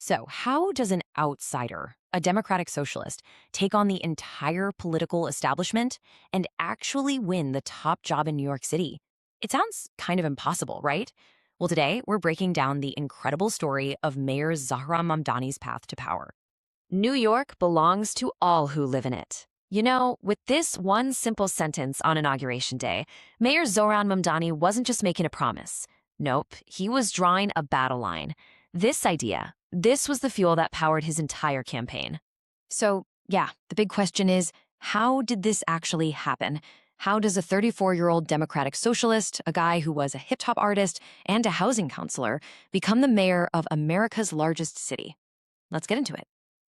So, how does an outsider, a democratic socialist, take on the entire political establishment and actually win the top job in New York City? It sounds kind of impossible, right? Well, today we're breaking down the incredible story of Mayor Zohran Mamdani's path to power. New York belongs to all who live in it. You know, with this one simple sentence on Inauguration Day, Mayor Zohran Mamdani wasn't just making a promise. Nope, he was drawing a battle line. This was the fuel that powered his entire campaign. So, yeah, the big question is, how did this actually happen? How does a 34-year-old democratic socialist, a guy who was a hip-hop artist and a housing counselor, become the mayor of America's largest city? Let's get into it.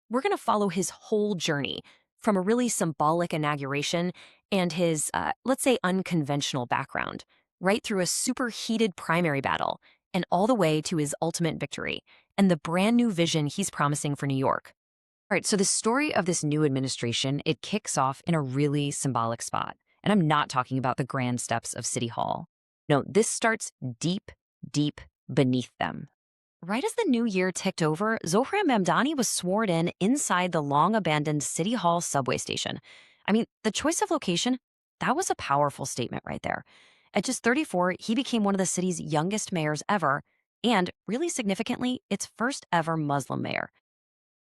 We're going to follow his whole journey from a really symbolic inauguration and his, let's say, unconventional background, right through a super heated primary battle and all the way to his ultimate victory and the brand new vision he's promising for New York. All right, so the story of this new administration, it kicks off in a really symbolic spot. And I'm not talking about the grand steps of City Hall. No, this starts deep, deep beneath them. Right as the new year ticked over, Zohran Mamdani was sworn in inside the long-abandoned City Hall subway station. I mean, the choice of location, that was a powerful statement right there. At just 34, he became one of the city's youngest mayors ever, and, really significantly, its first ever Muslim mayor.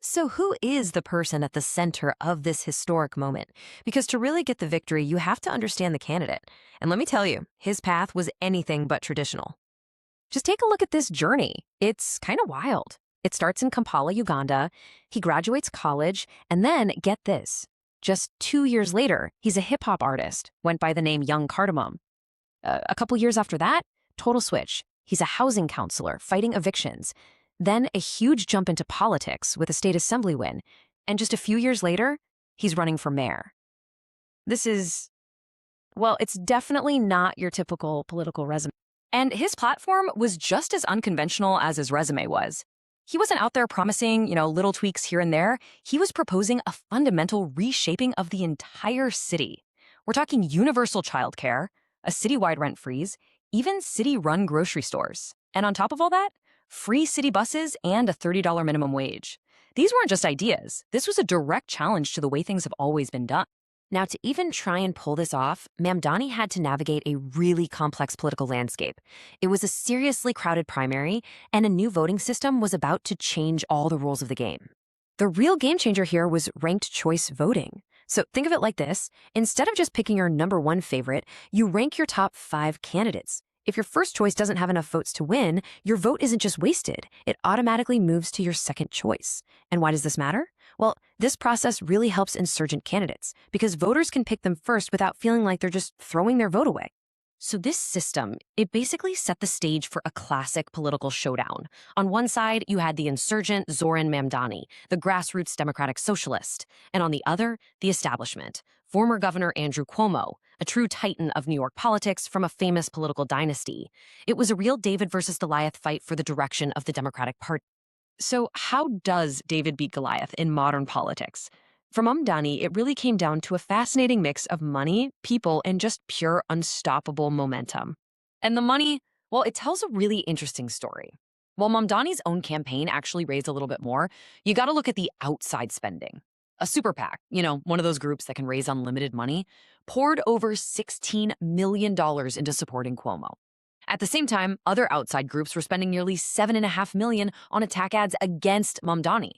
So who is the person at the center of this historic moment? Because to really get the victory, you have to understand the candidate. And let me tell you, his path was anything but traditional. Just take a look at this journey. It's kind of wild. It starts in Kampala, Uganda. He graduates college, and then, get this, just 2 years later, he's a hip-hop artist, went by the name Young Cardamom. A couple years after that, total switch. He's a housing counselor, fighting evictions. Then a huge jump into politics with a state assembly win. And just a few years later, he's running for mayor. This is, well, it's definitely not your typical political resume. And his platform was just as unconventional as his resume was. He wasn't out there promising, little tweaks here and there. He was proposing a fundamental reshaping of the entire city. We're talking universal childcare, a citywide rent freeze, even city-run grocery stores. And on top of all that, free city buses and a $30 minimum wage. These weren't just ideas. This was a direct challenge to the way things have always been done. Now, to even try and pull this off, Mamdani had to navigate a really complex political landscape. It was a seriously crowded primary, and a new voting system was about to change all the rules of the game. The real game changer here was ranked choice voting. So think of it like this. Instead of just picking your number one favorite, you rank your top 5 candidates. If your first choice doesn't have enough votes to win, your vote isn't just wasted. It automatically moves to your second choice. And why does this matter? Well, this process really helps insurgent candidates because voters can pick them first without feeling like they're just throwing their vote away. So this system, it basically set the stage for a classic political showdown. On one side, you had the insurgent Zohran Mamdani, the grassroots democratic socialist, and on the other, the establishment, former Governor Andrew Cuomo, a true titan of New York politics from a famous political dynasty. It was a real David versus Goliath fight for the direction of the Democratic Party. So how does David beat Goliath in modern politics? For Mamdani, it really came down to a fascinating mix of money, people, and just pure unstoppable momentum. And the money, well, it tells a really interesting story. While Mamdani's own campaign actually raised a little bit more, you got to look at the outside spending. A super PAC, one of those groups that can raise unlimited money, poured over $16 million into supporting Cuomo. At the same time, other outside groups were spending nearly $7.5 million on attack ads against Mamdani.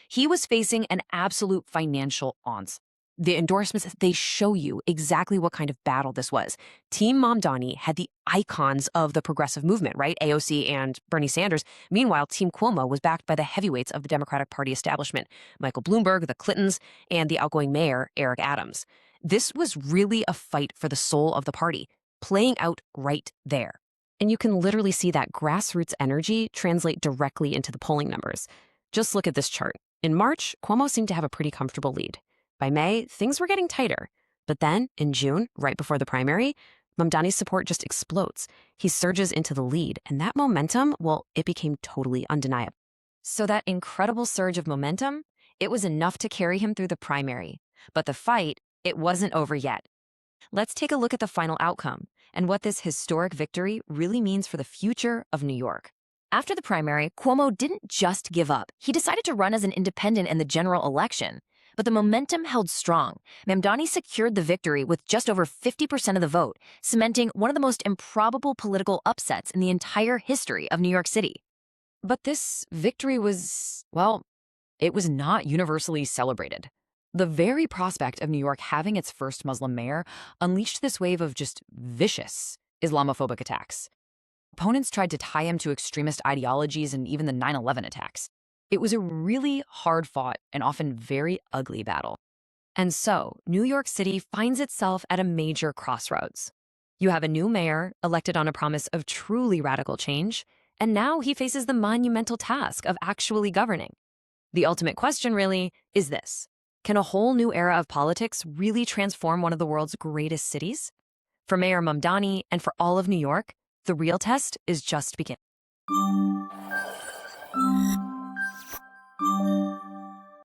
He was facing an absolute financial onslaught. The endorsements, they show you exactly what kind of battle this was. Team Mamdani had the icons of the progressive movement, right? AOC and Bernie Sanders. Meanwhile, Team Cuomo was backed by the heavyweights of the Democratic Party establishment, Michael Bloomberg, the Clintons, and the outgoing mayor, Eric Adams. This was really a fight for the soul of the party, playing out right there. And you can literally see that grassroots energy translate directly into the polling numbers. Just look at this chart. In March, Cuomo seemed to have a pretty comfortable lead. By May, things were getting tighter. But then, in June, right before the primary, Mamdani's support just explodes. He surges into the lead, and that momentum, well, it became totally undeniable. So that incredible surge of momentum, it was enough to carry him through the primary. But the fight, it wasn't over yet. Let's take a look at the final outcome and what this historic victory really means for the future of New York. After the primary, Cuomo didn't just give up. He decided to run as an independent in the general election. But the momentum held strong. Mamdani secured the victory with just over 50% of the vote, cementing one of the most improbable political upsets in the entire history of New York City. But this victory was, well, it was not universally celebrated. The very prospect of New York having its first Muslim mayor unleashed this wave of just vicious Islamophobic attacks. Opponents tried to tie him to extremist ideologies and even the 9/11 attacks. It was a really hard-fought and often very ugly battle. And so, New York City finds itself at a major crossroads. You have a new mayor elected on a promise of truly radical change, and now he faces the monumental task of actually governing. The ultimate question, really, is this: can a whole new era of politics really transform one of the world's greatest cities? For Mayor Mamdani and for all of New York, the real test is just beginning.